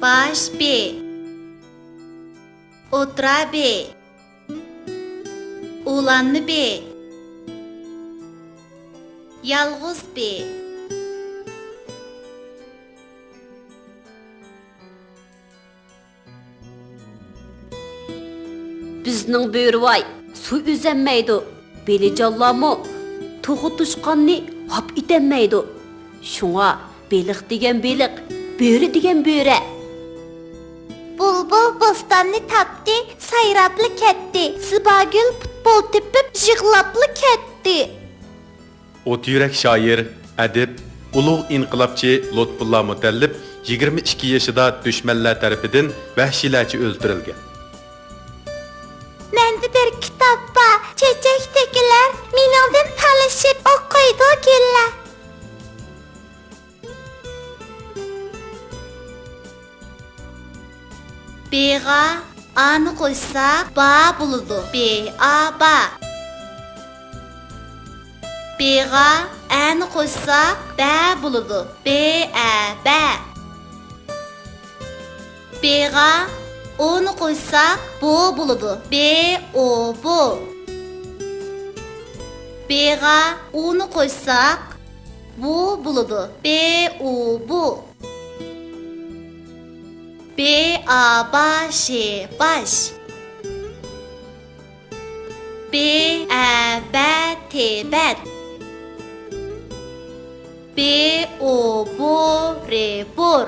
Baş B. Otura B. Ulanlı B. Yalğız B. Bizning bo'rivoy suv üzənməydi. Belicanlarmı to'g'i tushqanni hop etenməydi. Şuna beliq degan beliq, bo'ri degan bo'ri. Bulbul bostanını tapdı, sayraplı ketdi. Sibagül futbol tepip jig'laplı ketdi. Ot yürek şair, adib, ulug' inqilobchi Lutfullo Mutallib 22 yaşında düşmanlar tarafidan vahşiylarcha o'ldirilgan. Mende bir kitapta çiçektekiler menimden talışıp okuydu giller. B'ga A'ni qo'ysak ba bo'ladi. B A ba. B'ga A'ni qo'ysak ba bo'ladi. B A ba. B'ga O'ni qo'ysak bu bo'ladi. B O bu. B'ga U'ni qo'ysak bu bo'ladi. B U bu. B A baş baş. B A bet bet. B O bor bor.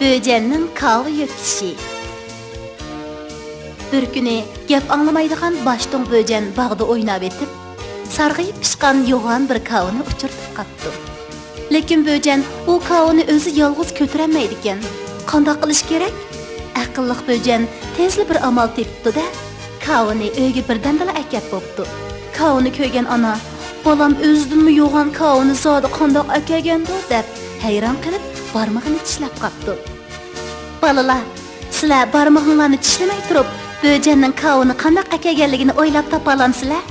Böcennin kahve yöküşü. Bir günü gep anlamaydigan başton böcen bağda oynab etip, sarg'ayib pishqan yo'g'on bir kavni uchirtib qapti. Lekin böcen u kavni o'zi yolg'iz ko'tarolmaydi ekan. Qanday qilish kerak? Aqlliq böcen tezli bir amal tepdi-da, kavni uyga birdamdala akab bo'pti. Kavni ko'rgan ana, "Bolam o'zidinmi yo'g'on kavni zodi qanday akagandir?" deb hayron qilib barmog'ini tishlab qapti. Balalar, sizlar barmog'inglarni tishlamay turib, böcenning kavni qanday akaganligini o'ylab topa olamsizlar?